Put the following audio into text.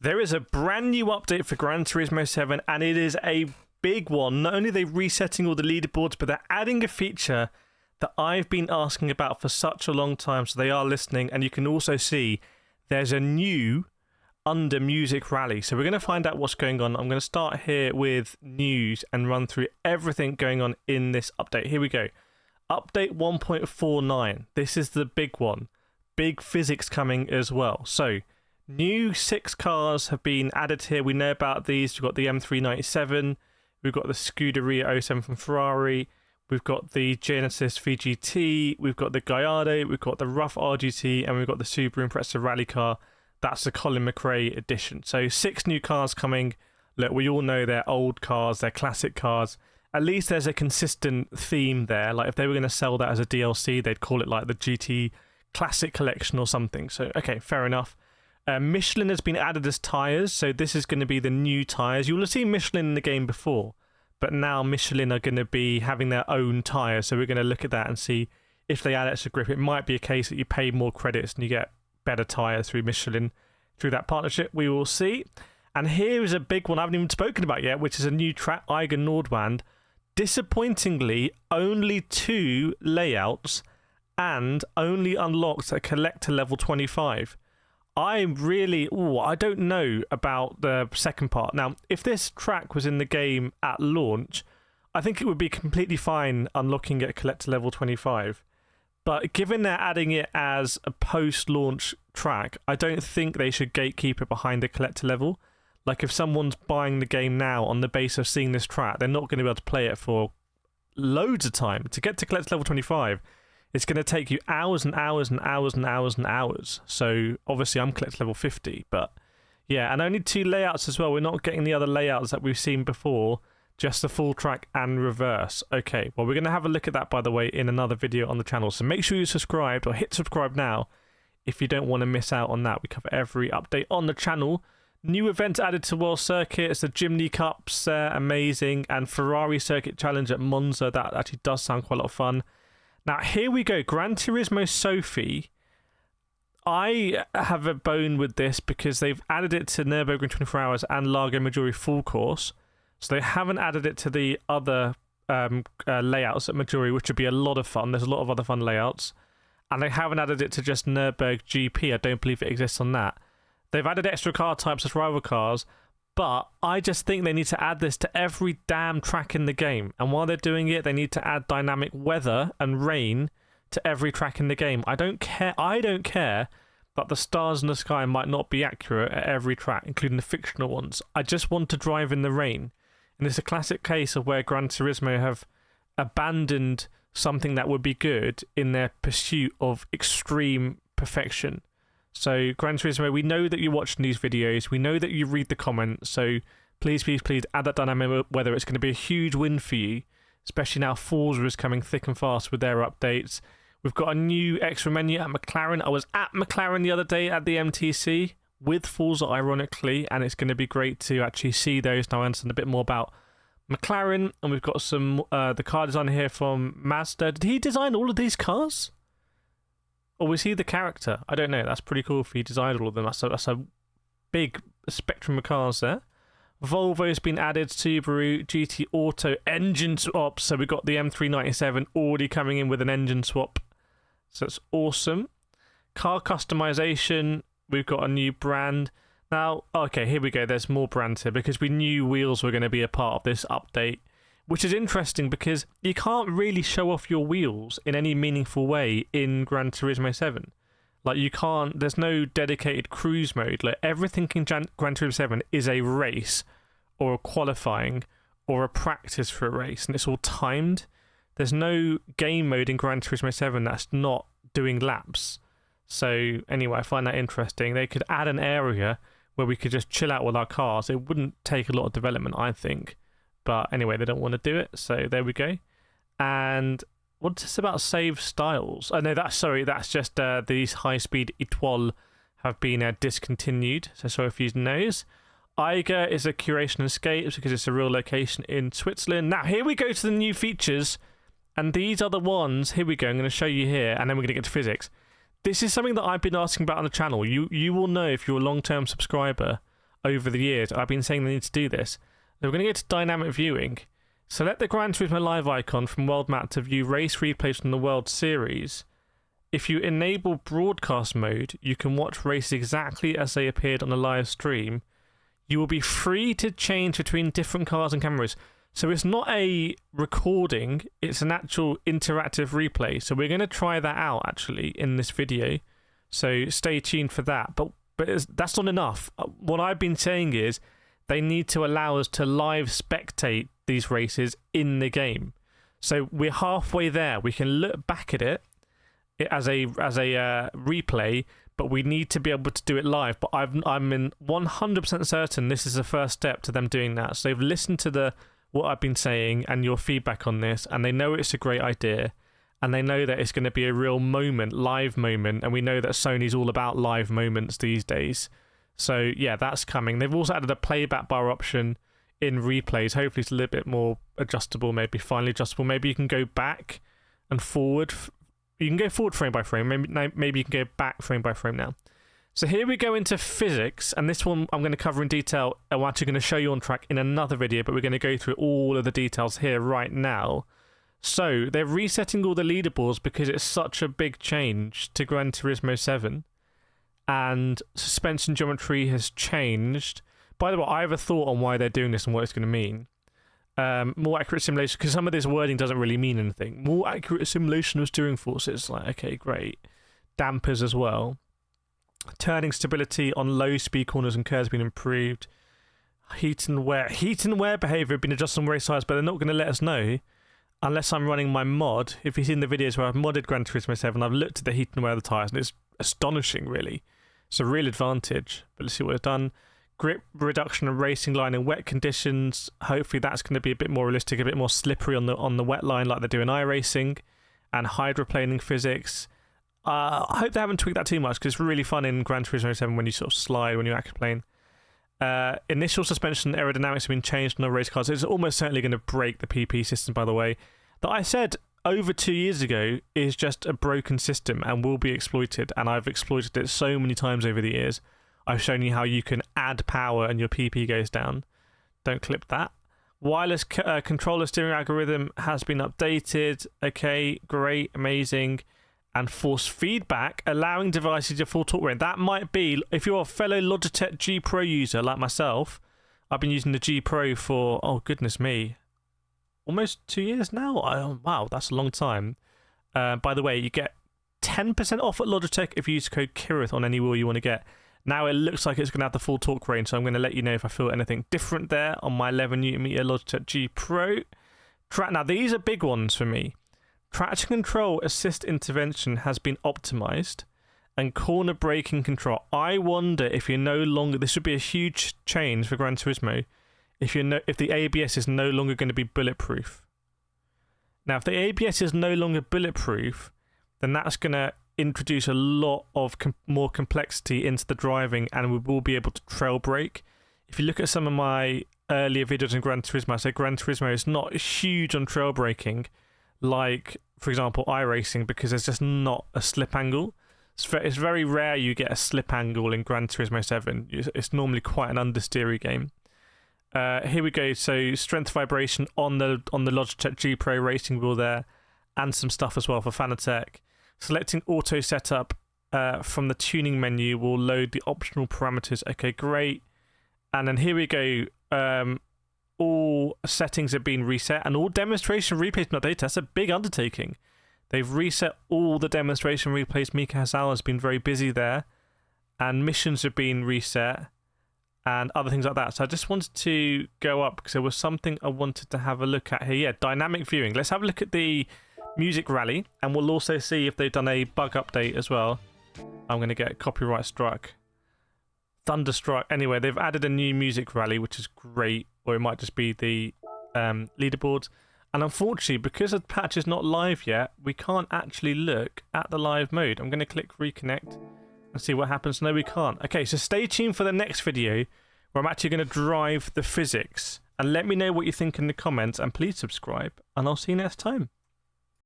There is a brand new update for Gran Turismo 7, and it is a big one. Not only are they resetting all the leaderboards, but they're adding a feature that I've been asking about for such a long time, so they are listening. And you can also see there's a new under music rally. So we're going to find out what's going on. I'm going to start here with news and run through everything going on in this update. Here we go. Update 1.49. This is the big one. Big physics coming as well. So new 6 cars have been added here. We know about these. We've got the M397. We've got the Scuderia 07 from Ferrari. We've got the Genesis VGT. We've got the Gallardo. We've got the Rough RGT. And we've got the Subaru Impreza rally car. That's the Colin McRae edition. So 6 new cars coming. Look, we all know they're old cars. They're classic cars. At least there's a consistent theme there. Like if they were going to sell that as a DLC, they'd call it like the GT Classic Collection or something. So, okay, fair enough. Michelin has been added as tyres, so this is going to be the new tyres. You'll have seen Michelin in the game before, but now Michelin are going to be having their own tyres, so we're going to look at that and see if they add extra grip. It might be a case that you pay more credits and you get better tyres through Michelin, through that partnership. We will see. And here is a big one I haven't even spoken about yet, which is a new track, Eiger Nordwand. Disappointingly, only 2 layouts and only unlocked at collector level 25. I don't know about the second part. Now, if this track was in the game at launch, I think it would be completely fine unlocking it at collector level 25. But given they're adding it as a post-launch track, I don't think they should gatekeep it behind the collector level. Like, if someone's buying the game now on the basis of seeing this track, they're not going to be able to play it for loads of time. To get to collector level 25, it's going to take you hours and hours and hours and hours and hours. So, obviously, I'm collector level 50, but yeah, and only 2 layouts as well. We're not getting the other layouts that we've seen before, just the full track and reverse. Okay, well, we're going to have a look at that, by the way, in another video on the channel. So make sure you're subscribed or hit subscribe now if you don't want to miss out on that. We cover every update on the channel. New events added to World Circuit. It's the Jimny Cups, amazing, and Ferrari Circuit Challenge at Monza. That actually does sound quite a lot of fun. Now, here we go. Gran Turismo Sophie. I have a bone with this because they've added it to Nürburgring 24 Hours and Largo Maggiore Full Course. So they haven't added it to the other layouts at Maggiore, which would be a lot of fun. There's a lot of other fun layouts. And they haven't added it to just Nürburg GP. I don't believe it exists on that. They've added extra car types as rival cars, but I just think they need to add this to every damn track in the game. And while they're doing it, they need to add dynamic weather and rain to every track in the game. I don't care that the stars in the sky might not be accurate at every track, including the fictional ones. I just want to drive in the rain. And it's a classic case of where Gran Turismo have abandoned something that would be good in their pursuit of extreme perfection. So, Gran Turismo, we know that you're watching these videos. We know that you read the comments. So, please, please, please add that dynamic weather. It's going to be a huge win for you, especially now Forza is coming thick and fast with their updates. We've got a new extra menu at McLaren. I was at McLaren the other day at the MTC with Forza, ironically, and it's going to be great to actually see those. Now I understand a bit more about McLaren, and we've got some the car designer here from Mazda. Did he design all of these cars? Or was he the character? I don't know. That's pretty cool if he designed all of them. That's a big spectrum of cars there. Volvo's been added, Subaru, GT Auto, engine swaps. So we've got the M397 already coming in with an engine swap. So it's awesome. Car customization, we've got a new brand. Now, okay, here we go. There's more brands here because we knew wheels were going to be a part of this update, which is interesting because you can't really show off your wheels in any meaningful way in Gran Turismo 7. Like, you can't, there's no dedicated cruise mode. Like, everything in Gran Turismo 7 is a race or a qualifying or a practice for a race, and it's all timed. There's no game mode in Gran Turismo 7 that's not doing laps. So, anyway, I find that interesting. They could add an area where we could just chill out with our cars. It wouldn't take a lot of development, I think. But anyway, they don't want to do it, so there we go. And what's this about save styles? Oh no, that's just these high-speed étoiles have been discontinued. So sorry if you knows. Eiger is a curation escapes because it's a real location in Switzerland. Now here we go to the new features, and these are the ones. Here we go. I'm going to show you here, and then we're going to get to physics. This is something that I've been asking about on the channel. You will know if you're a long-term subscriber. over the years. I've been saying they need to do this. So we're going to go to dynamic viewing. Select the Gran Turismo Live icon from World Map to view race replays from the World Series. If you enable broadcast mode, you can watch races exactly as they appeared on the live stream. You will be free to change between different cars and cameras. So it's not a recording, it's an actual interactive replay. So we're going to try that out actually in this video. So stay tuned for that. But that's not enough. What I've been saying is they need to allow us to live spectate these races in the game. So we're halfway there. We can look back at it as a replay, but we need to be able to do it live. But I'm in 100% certain this is the first step to them doing that. So they've listened to what I've been saying and your feedback on this, and they know it's a great idea, and they know that it's going to be a real moment, live moment, and we know that Sony's all about live moments these days. So yeah, that's coming. They've also added a playback bar option in replays. Hopefully it's a little bit more adjustable, maybe finely adjustable. Maybe you can go back and forward. You can go forward frame by frame. Maybe you can go back frame by frame now. So here we go into physics, and this one I'm going to cover in detail. I'm actually going to show you on track in another video, but we're going to go through all of the details here right now. So they're resetting all the leaderboards because it's such a big change to Gran Turismo 7, and suspension geometry has changed. By the way, I have a thought on why they're doing this and what it's going to mean. More accurate simulation, because some of this wording doesn't really mean anything. More accurate simulation of steering forces. Like, okay, great. Dampers as well. Turning stability on low speed corners and curves has been improved. Heat and wear behavior have been adjusted on race size, but they're not going to let us know unless I'm running my mod. If you've seen the videos where I've modded Gran Turismo 7, I've looked at the heat and wear of the tyres, and it's astonishing, really. It's a real advantage. But let's see what it's done. Grip reduction and racing line in wet conditions. Hopefully that's going to be a bit more realistic, a bit more slippery on the wet line like they do in iRacing. And hydroplaning physics. I hope they haven't tweaked that too much, because it's really fun in Gran Turismo 7 when you sort of slide when you're aquaplane. Initial suspension aerodynamics have been changed on the race cars. It's almost certainly going to break the PP system, by the way, that I said over 2 years ago is just a broken system and will be exploited, and I've exploited it so many times over the years. I've shown you how you can add power and your PP goes down. Don't clip that. Wireless controller steering algorithm has been updated. Okay, great, amazing. And force feedback, allowing devices to full torque range. That might be, if you're a fellow Logitech G Pro user like myself, I've been using the G Pro for, oh goodness me, almost 2 years now. Wow, that's a long time. By the way, you get 10% off at Logitech if you use code Kireth on any wheel you want to get. Now it looks like it's going to have the full torque range, so I'm going to let you know if I feel anything different there on my 11Nm Logitech G Pro. Now these are big ones for me. Traction control assist intervention has been optimized, and corner braking control. I wonder if you're no longer, this would be a huge change for Gran Turismo, if the ABS is no longer going to be bulletproof. Now, if the ABS is no longer bulletproof, then that's going to introduce a lot of more complexity into the driving, and we will be able to trail brake. If you look at some of my earlier videos in Gran Turismo, I say Gran Turismo is not huge on trail braking, like, for example, iRacing, because there's just not a slip angle. It's very rare you get a slip angle in Gran Turismo 7. It's normally quite an understeery game. Here we go. So strength vibration on the Logitech G Pro racing wheel there, and some stuff as well for Fanatec. Selecting auto setup from the tuning menu will load the optional parameters. Okay, great. And then here we go. All settings have been reset, and all demonstration replays been updated. That's a big undertaking. They've reset all the demonstration replays. Mika Hazawa has been very busy there, and missions have been reset, and other things like that. So I just wanted to go up because there was something I wanted to have a look at here. Yeah, dynamic viewing. Let's have a look at the music rally, and we'll also see if they've done a bug update as well. I'm going to get copyright struck. Thunderstruck. Anyway, they've added a new music rally, which is great, or it might just be the leaderboards. And unfortunately, because the patch is not live yet, we can't actually look at the live mode. I'm going to click reconnect and see what happens. No, we can't. Okay, so stay tuned for the next video where I'm actually going to drive the physics. And let me know what you think in the comments, and please subscribe, and I'll see you next time.